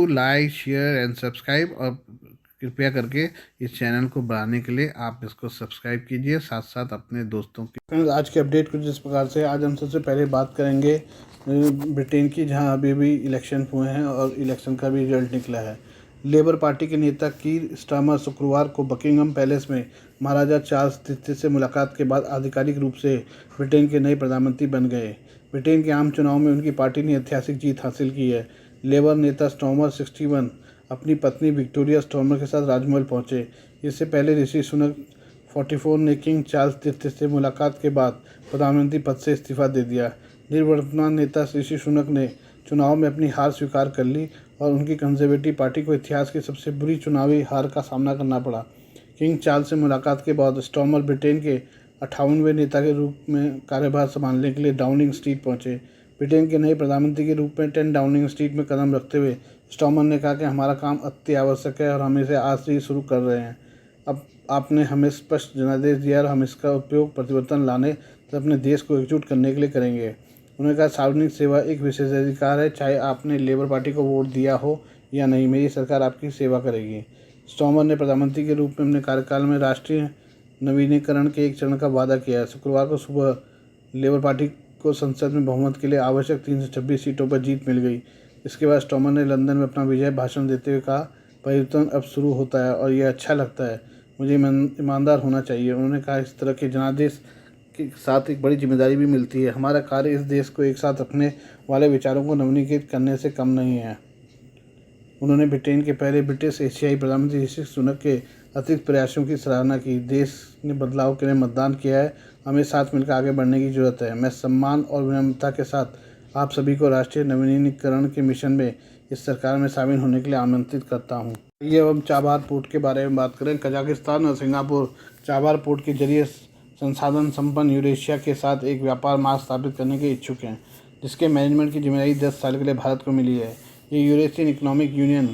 Do like share and subscribe, और कृपया करके इस चैनल को बढ़ाने के लिए आप इसको सब्सक्राइब कीजिए, साथ साथ अपने दोस्तों के। आज के अपडेट कुछ इस प्रकार से। आज हम सबसे पहले बात करेंगे ब्रिटेन की, जहां अभी भी इलेक्शन हुए हैं और इलेक्शन का भी रिजल्ट निकला है। लेबर पार्टी के नेता कीर स्टारमर शुक्रवार को बकिंगम पैलेस में महाराजा चार्ल्स तृतीय से मुलाकात के बाद आधिकारिक रूप से ब्रिटेन के नए प्रधानमंत्री बन गए। ब्रिटेन के आम चुनाव में उनकी पार्टी ने ऐतिहासिक जीत हासिल की है। लेबर नेता स्टारमर 61 अपनी पत्नी विक्टोरिया स्टारमर के साथ राजमहल पहुंचे। इससे पहले ऋषि सुनक 44 ने किंग चार्ल्स तृतीय से मुलाकात के बाद प्रधानमंत्री पद से इस्तीफा दे दिया। निवर्तमान नेता ऋषि सुनक ने चुनाव में अपनी हार स्वीकार कर ली और उनकी कंजर्वेटिव पार्टी को इतिहास की सबसे बुरी चुनावी हार का सामना करना पड़ा। किंग चार्ल्स से मुलाकात के बाद स्टारमर ब्रिटेन के 58वें नेता के रूप में कार्यभार संभालने के लिए डाउनिंग स्ट्रीट पहुंचे। ब्रिटेन के नए प्रधानमंत्री के रूप में 10 डाउनिंग स्ट्रीट में कदम रखते हुए स्टारमर ने कहा कि हमारा काम अति आवश्यक है और हम इसे आज से ही शुरू कर रहे हैं। अब आपने हमें स्पष्ट जनादेश दिया और हम इसका उपयोग परिवर्तन लाने तो अपने देश को एकजुट करने के लिए करेंगे। उन्होंने कहा, सार्वजनिक सेवा एक विशेषाधिकार है, चाहे आपने लेबर पार्टी को वोट दिया हो या नहीं, मेरी सरकार आपकी सेवा करेगी। स्टारमर ने प्रधानमंत्री के रूप में अपने कार्यकाल में राष्ट्रीय नवीनीकरण के एक चरण का वादा किया है। शुक्रवार को सुबह लेबर पार्टी को संसद में बहुमत के लिए आवश्यक 326 सीटों पर जीत मिल गई। इसके बाद स्टारमर ने लंदन में अपना विजय भाषण देते हुए कहा, परिवर्तन अब शुरू होता है और यह अच्छा लगता है, मुझे ईमानदार होना चाहिए। उन्होंने कहा, इस तरह के जनादेश के साथ एक बड़ी जिम्मेदारी भी मिलती है। हमारा कार्य इस देश को एक साथ रखने वाले विचारों को नवीनीकृत करने से कम नहीं है। उन्होंने ब्रिटेन के पहले ब्रिटिश एशियाई प्रधानमंत्री ऋषि सुनक के अतिरिक्त प्रयासों की सराहना की। देश ने बदलाव के लिए मतदान किया है, हमें साथ मिलकर आगे बढ़ने की जरूरत है। मैं सम्मान और विनम्रता के साथ आप सभी को राष्ट्रीय नवीनीकरण के मिशन में इस सरकार में शामिल होने के लिए आमंत्रित करता हूँ। ये अब हम चाबार पोर्ट के बारे में बात करें। कजाकिस्तान और सिंगापुर चाबार पोर्ट के जरिए संसाधन संपन्न यूरेशिया के साथ एक व्यापार मार्ग स्थापित करने के इच्छुक हैं, जिसके मैनेजमेंट की जिम्मेदारी 10 साल के लिए भारत को मिली है। ये यूरेशियन इकोनॉमिक यूनियन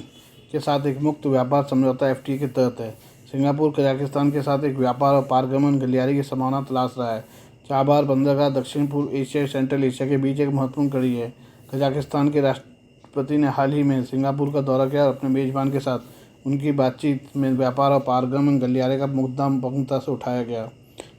के साथ एक मुक्त व्यापार समझौता FTA के तहत है। सिंगापुर कजाकिस्तान के साथ एक व्यापार और पारगमन गलियारे की संभावना तलाश रहा है। चाबार बंदरगाह दक्षिण पूर्व एशिया और सेंट्रल एशिया के बीच एक महत्वपूर्ण कड़ी है। कजाकिस्तान के राष्ट्रपति ने हाल ही में सिंगापुर का दौरा किया और अपने मेजबान के साथ उनकी बातचीत में व्यापार और पारगमन गलियारे का मुद्दा प्रमुखता से उठाया गया।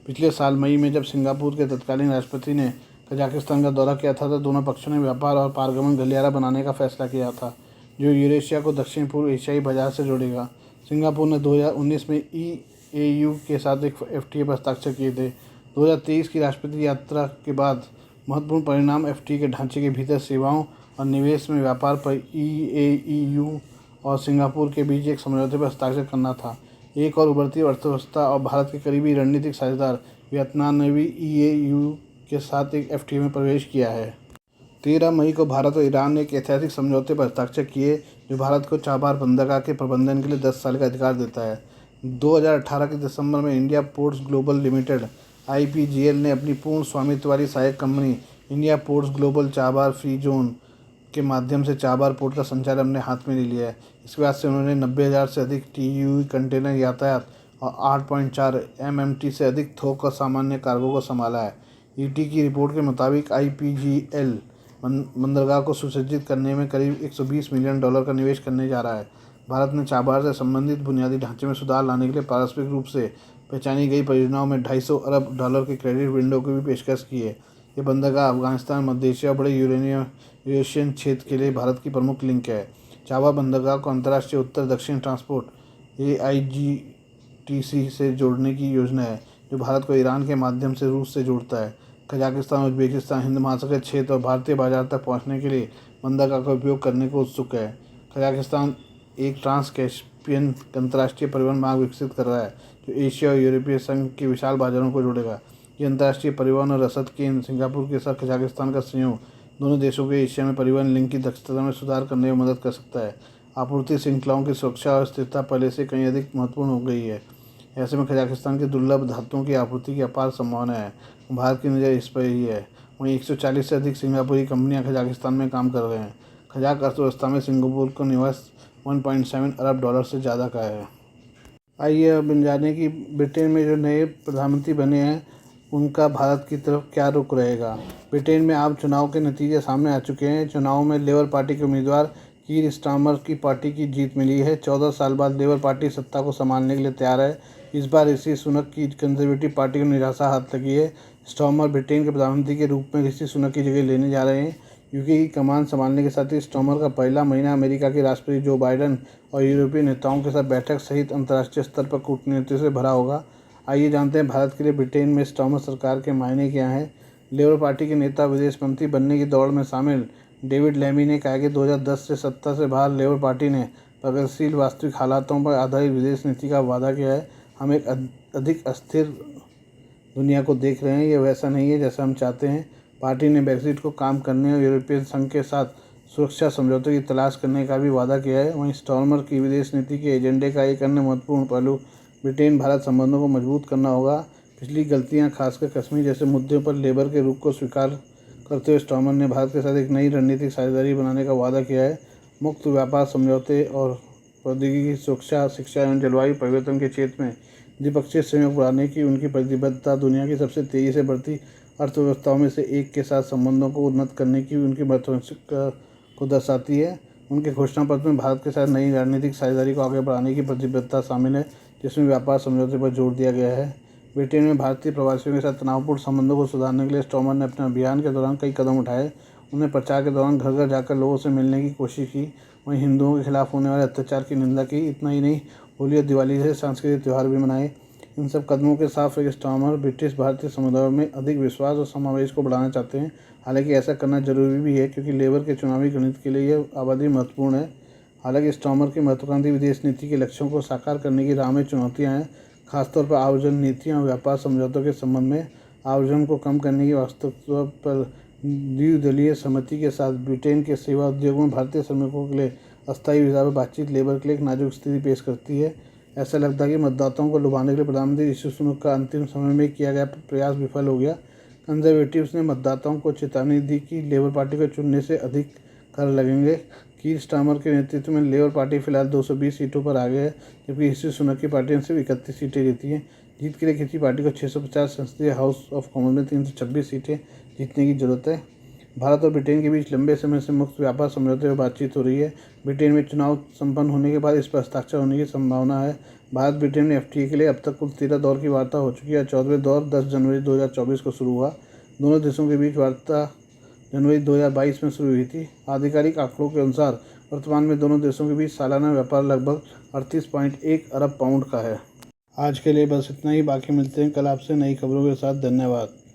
पिछले साल मई में जब सिंगापुर के तत्कालीन राष्ट्रपति ने कजाकिस्तान का दौरा किया था तो दोनों पक्षों ने व्यापार और पारगमन गलियारा बनाने का फैसला किया था, जो यूरेशिया को दक्षिण पूर्व एशियाई बाजार से जोड़ेगा। सिंगापुर ने 2019 में EAU के साथ एक FTA पर हस्ताक्षर किए थे। 2023 की राष्ट्रपति यात्रा के बाद महत्वपूर्ण परिणाम FTA के ढांचे के भीतर सेवाओं और निवेश में व्यापार पर EAU और सिंगापुर के बीच एक समझौते पर हस्ताक्षर करना था। एक और उभरती अर्थव्यवस्था और भारत के करीबी रणनीतिक साझेदार वियतनाम ने भी EAU के साथ एक FTA में प्रवेश किया है। 13 मई को भारत और ईरान ने एक ऐतिहासिक समझौते पर हस्ताक्षर किए, जो भारत को चाबार बंदरगाह के प्रबंधन के लिए 10 साल का अधिकार देता है। 2018 के दिसंबर में India ports global limited IPGL ने अपनी पूर्ण स्वामित्व वाली सहायक company India ports global Chabahar free zone के माध्यम से चाबार पोर्ट का संचालन अपने हाथ में ले लिया है। इसके बाद से उन्होंने 90,000 से अधिक TEU कंटेनर यातायात और 8.4 MMT से अधिक थोक और सामान्य कार्गो को संभाला है। ET की रिपोर्ट के मुताबिक IPGL बंदरगाह को सुसज्जित करने में करीब $120 मिलियन का निवेश करने जा रहा है। भारत ने चाबार से संबंधित बुनियादी ढांचे में सुधार लाने के लिए पारस्परिक रूप से पहचानी गई परियोजनाओं में $250 अरब के क्रेडिट विंडो की भी पेशकश की है। ये बंदरगाह अफगानिस्तान, मध्य एशिया और बड़े यूरेशियन क्षेत्र के लिए भारत की प्रमुख लिंक है। चाबार बंदरगाह को अंतर्राष्ट्रीय उत्तर दक्षिण ट्रांसपोर्ट AIGTC से जोड़ने की योजना है, जो भारत को ईरान के माध्यम से रूस से जोड़ता है। कजाकिस्तान, उज्बेकिस्तान, हिंद महासागर क्षेत्र और भारतीय बाजार तक पहुंचने के लिए बंदरगाह का उपयोग करने को उत्सुक है। कजाकिस्तान एक ट्रांस कैस्पियन अंतर्राष्ट्रीय परिवहन मार्ग विकसित कर रहा है, जो एशिया और यूरोपीय संघ के विशाल बाजारों को जोड़ेगा। ये अंतर्राष्ट्रीय परिवहन और रसद केंद्र सिंगापुर के साथ कजाकिस्तान का संयोग दोनों देशों के एशिया में परिवहन लिंक की दक्षता में सुधार करने में मदद कर सकता है। आपूर्ति श्रृंखलाओं की सुरक्षा और स्थिरता पहले से कहीं अधिक महत्वपूर्ण हो गई है। ऐसे में कजाकिस्तान के दुर्लभ धातुओं की आपूर्ति की अपार संभावना है। भारत की नज़र इस पर ही है। वहीं 140 से अधिक सिंगापुरी कंपनियां कजाकिस्तान में काम कर रहे हैं। कजाक अर्थव्यवस्था में सिंगापुर का निवेश $1.7 अरब से ज़्यादा का है। आइए अब जानें कि ब्रिटेन में जो नए प्रधानमंत्री बने हैं उनका भारत की तरफ क्या रुख रहेगा। ब्रिटेन में आम चुनाव के नतीजे सामने आ चुके हैं। चुनाव में लेबर पार्टी के उम्मीदवार कीर स्टारमर की पार्टी की जीत मिली है। 14 साल बाद लेबर पार्टी सत्ता को संभालने के लिए तैयार है। इस बार ऋषि सुनक की कंजर्वेटिव पार्टी को निराशा हाथ लगी है। स्टारमर ब्रिटेन के प्रधानमंत्री के रूप में ऋषि सुनक की जगह लेने जा रहे हैं। यूके की कमान संभालने के साथ ही स्टारमर का पहला महीना अमेरिका के राष्ट्रपति जो बाइडेन और यूरोपीय नेताओं के साथ बैठक सहित अंतर्राष्ट्रीय स्तर पर कूटनीति से भरा होगा। आइए जानते हैं भारत के लिए ब्रिटेन में स्टारमर सरकार के मायने क्या हैं। लेबर पार्टी के नेता विदेश मंत्री बनने की दौड़ में शामिल डेविड लेमी ने कहा कि 2010 से सत्ता से बाहर लेबर पार्टी ने प्रगतिशील वास्तविक हालातों पर आधारित विदेश नीति का वादा किया है। हम एक अधिक अस्थिर दुनिया को देख रहे हैं। ये वैसा नहीं है जैसा हम चाहते हैं। पार्टी ने ब्रेक्जिट को काम करने और यूरोपीय संघ के साथ सुरक्षा समझौते की तलाश करने का भी वादा किया है। वहीं स्टारमर की विदेश नीति के एजेंडे का एक अन्य महत्वपूर्ण पहलू ब्रिटेन भारत संबंधों को मजबूत करना होगा। पिछली गलतियां, खासकर कश्मीर जैसे मुद्दों पर लेबर के रुख को स्वीकार करते हुए स्टारमर ने भारत के साथ एक नई रणनीतिक साझेदारी बनाने का वादा किया है। मुक्त व्यापार समझौते और प्रौद्योगिकी सुरक्षा, शिक्षा एवं जलवायु परिवर्तन के क्षेत्र में द्विपक्षीय सहयोग बढ़ाने की उनकी प्रतिबद्धता दुनिया की सबसे तेज़ी से बढ़ती अर्थव्यवस्थाओं में से एक के साथ संबंधों को उन्नत करने की उनकी महत्वाकांक्षा को दर्शाती है। उनके घोषणा पत्र में भारत के साथ नई रणनीतिक साझेदारी को आगे बढ़ाने की प्रतिबद्धता शामिल है, जिसमें व्यापार समझौते पर जोर दिया गया है। ब्रिटेन में भारतीय प्रवासियों के साथ तनावपूर्ण संबंधों को सुधारने के लिए स्टारमर ने अपने अभियान के दौरान कई कदम उठाए। उन्हें प्रचार के दौरान घर घर जाकर लोगों से मिलने की कोशिश की। वहीं हिंदुओं के खिलाफ होने वाले अत्याचार की निंदा की। इतना ही नहीं, होली और दिवाली जैसे सांस्कृतिक त्यौहार भी मनाए। इन सब कदमों के साथ स्टारमर ब्रिटिश भारतीय समुदायों में अधिक विश्वास और समावेश को बढ़ाना चाहते हैं। हालांकि ऐसा करना जरूरी भी है क्योंकि लेबर के चुनावी गणित के लिए यह आबादी महत्वपूर्ण है। हालांकि स्टारमर की महत्वाकांक्षी विदेश नीति के लक्ष्यों को साकार करने की राह में चुनौतियां हैं, खासतौर पर आयोजन नीतियां और व्यापार समझौतों के संबंध में। आयोजन को कम करने की वास्तविकता पर द्विदलीय सहमति के साथ ब्रिटेन के सेवा उद्योग में भारतीय श्रमिकों के लिए अस्थायी वीज़ा पर बातचीत लेबर के लिए एक नाजुक स्थिति पेश करती है। ऐसा लगता है कि मतदाताओं को लुभाने के लिए प्रधानमंत्री ऋषि सुनक का अंतिम समय में किया गया प्रयास विफल हो गया। कंजर्वेटिव्स ने मतदाताओं को चेतावनी दी कि लेबर पार्टी को चुनने से अधिक कर लगेंगे। कीर स्टारमर के नेतृत्व में लेबर पार्टी फिलहाल 220 सीटों पर आगे है, जबकि ऋषि सुनक की पार्टी ने सिर्फ 31 सीटें जीती हैं। जीत के लिए किसी पार्टी को 650 संसदीय हाउस ऑफ कॉमन्स में 326 सीटें जीतने की जरूरत है। भारत और ब्रिटेन के बीच लंबे समय से मुक्त व्यापार समझौते पर बातचीत हो रही है। ब्रिटेन में चुनाव संपन्न होने के बाद इस पर हस्ताक्षर होने की संभावना है। भारत ब्रिटेन में FTA के लिए अब तक कुल 13 दौर की वार्ता हो चुकी है। 14वें दौर 10 जनवरी 2024 को शुरू हुआ। दोनों देशों के बीच वार्ता जनवरी 2022 में शुरू हुई थी। आधिकारिक आंकड़ों के अनुसार वर्तमान में दोनों देशों के बीच सालाना व्यापार लगभग 38.1 अरब पाउंड का है। आज के लिए बस इतना ही। बाकी मिलते हैं कल आपसे नई खबरों के साथ। धन्यवाद।